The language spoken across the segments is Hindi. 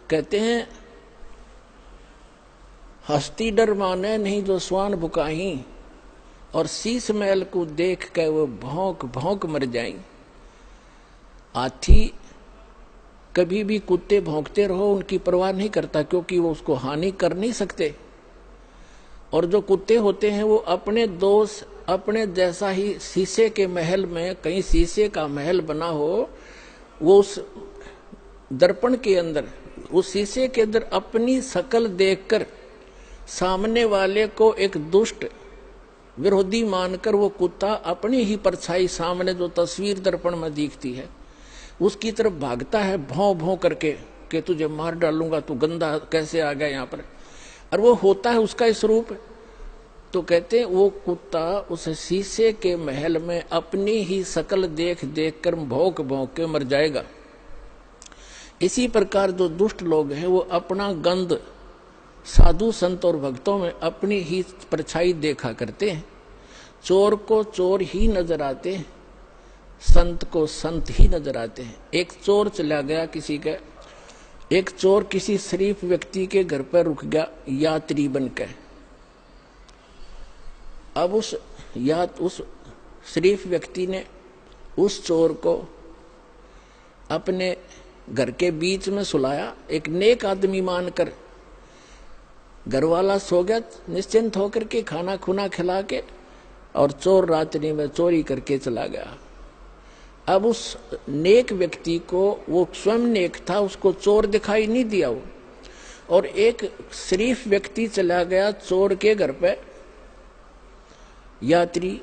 कहते हैं हस्ती डर माने नहीं जो स्वान बुकाही, और शीश महल को देख के वो भौंक भौंक मर जाएं। हाथी कभी भी कुत्ते भौंकते रहो उनकी परवाह नहीं करता, क्योंकि वो उसको हानि कर नहीं सकते। और जो कुत्ते होते हैं वो अपने दोष अपने जैसा ही, शीशे के महल में कहीं शीशे का महल बना हो, वो उस दर्पण के अंदर, उस शीशे के अंदर अपनी शकल देखकर सामने वाले को एक दुष्ट विरोधी मानकर वो कुत्ता अपनी ही परछाई सामने जो तस्वीर दर्पण में दिखती है उसकी तरफ भागता है भौं भौं करके कि तुझे मार डालूंगा, तू गंदा कैसे आ गया यहाँ पर। और वो होता है उसका स्वरूप। तो कहते हैं वो कुत्ता उस शीशे के महल में अपनी ही शकल देख देख कर भौंक भौंक के मर जाएगा। इसी प्रकार जो दुष्ट लोग हैं वो अपना गंध साधु संत और भक्तों में अपनी ही परछाई देखा करते हैं। चोर को चोर ही नजर आते हैं, संत को संत ही नजर आते हैं। एक चोर चला गया एक चोर किसी शरीफ व्यक्ति के घर पर रुक गया यात्री बनकर। अब उस शरीफ व्यक्ति ने उस चोर को अपने घर के बीच में सुलाया, एक नेक आदमी मानकर। घर वाला सो गया निश्चिंत होकर के, खाना खुना खिला के, और चोर रात्रि में चोरी करके चला गया। अब उस नेक व्यक्ति को, वो स्वयं नेक था, उसको चोर दिखाई नहीं दिया वो, और एक शरीफ व्यक्ति चला गया चोर के घर पे, यात्री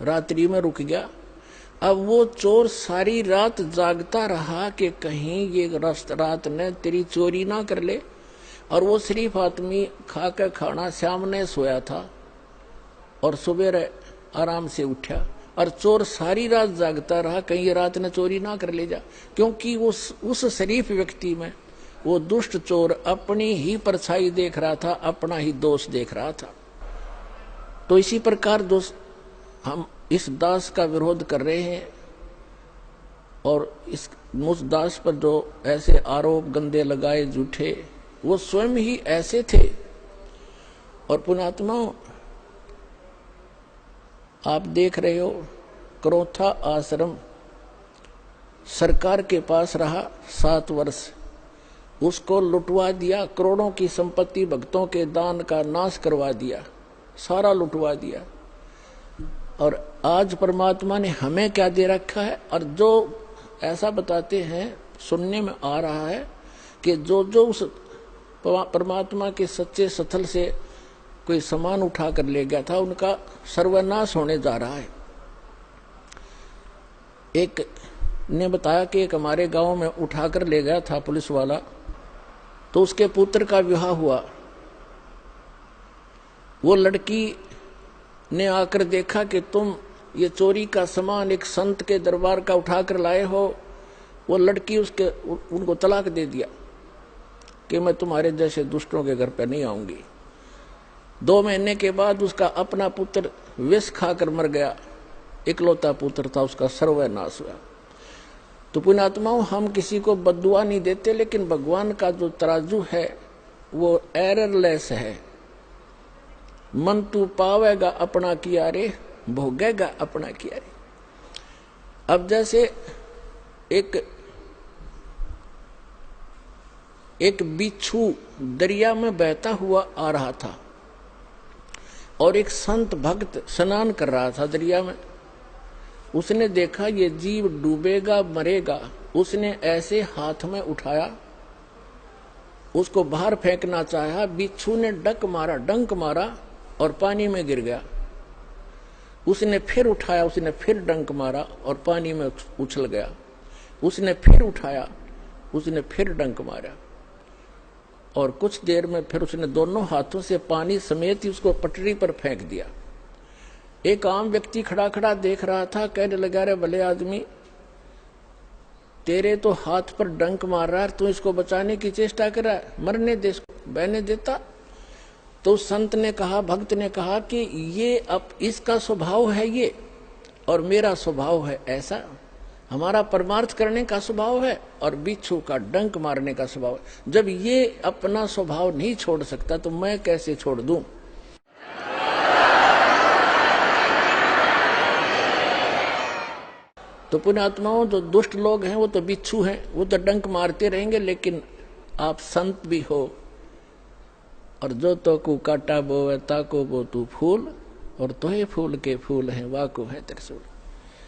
रात्रि में रुक गया। अब वो चोर सारी रात जागता रहा कि कहीं ये रात ने तेरी चोरी ना कर ले। और वो शरीफ आदमी खा कर खाना सामने सोया था और सुबह आराम से उठा, और चोर सारी रात जागता रहा कहीं ये रात ने चोरी ना कर ले जा, क्योंकि उस शरीफ व्यक्ति में वो दुष्ट चोर अपनी ही परछाई देख रहा था, अपना ही दोष देख रहा था। तो इसी प्रकार दोस्त हम इस दास का विरोध कर रहे हैं, और उस दास पर जो ऐसे आरोप गंदे लगाए झूठे, वो स्वयं ही ऐसे थे। और पुण्यात्माओं, आप देख रहे हो क्रोथा आश्रम सरकार के पास रहा 7 वर्ष, उसको लुटवा दिया, करोड़ों की संपत्ति भक्तों के दान का नाश करवा दिया, सारा लुटवा दिया। और आज परमात्मा ने हमें क्या दे रखा है। और जो ऐसा बताते हैं, सुनने में आ रहा है कि जो उस परमात्मा के सच्चे स्थल से कोई सामान उठा कर ले गया था, उनका सर्वनाश होने जा रहा है। एक ने बताया कि एक हमारे गांव में उठा कर ले गया था पुलिस वाला, तो उसके पुत्र का विवाह हुआ। वो लड़की ने आकर देखा कि तुम ये चोरी का सामान एक संत के दरबार का उठा कर लाए हो। वो लड़की उनको तलाक दे दिया कि मैं तुम्हारे जैसे दुष्टों के घर पर नहीं आऊंगी। 2 महीने के बाद उसका अपना पुत्र विष खाकर मर गया, इकलौता पुत्र था, उसका सर्वनाश हुआ। तो पुण्यात्माओं, हम किसी को बद्दुआ नहीं देते, लेकिन भगवान का जो तराजू है वो एररलेस है। मन तू पावेगा अपना किया रे, भोगेगा अपना किया रे। अब जैसे एक बिच्छू दरिया में बहता हुआ आ रहा था, और एक संत भक्त स्नान कर रहा था दरिया में। उसने देखा ये जीव डूबेगा मरेगा, उसने ऐसे हाथ में उठाया, उसको बाहर फेंकना चाहा। बिच्छू ने डंक मारा और पानी में गिर गया। उसने फिर उठाया, उसने फिर डंक मारा और पानी में उछल गया। उसने फिर उठाया, उसने फिर डंक मारा, और कुछ देर में फिर उसने दोनों हाथों से पानी समेत ही उसको पटरी पर फेंक दिया। एक आम व्यक्ति खड़ा खड़ा देख रहा था, कहने लगा, रे भले आदमी, तेरे तो हाथ पर डंक मार रहा है, तू इसको बचाने की चेष्टा कर रहा है, मरने दे, बहने देता। तो संत ने कहा, भक्त ने कहा कि ये अब इसका स्वभाव है ये, और मेरा स्वभाव है ऐसा, हमारा परमार्थ करने का स्वभाव है और बिच्छू का डंक मारने का स्वभाव है। जब ये अपना स्वभाव नहीं छोड़ सकता तो मैं कैसे छोड़ दूं? तो पुण्यात्माओं, जो दुष्ट लोग हैं वो तो बिच्छू हैं, वो तो डंक मारते रहेंगे, लेकिन आप संत भी हो और जो तो को काटा बोवे ताको बो तू फूल, और तो ही फूल के फूल हैं वाको है त्रिशूल।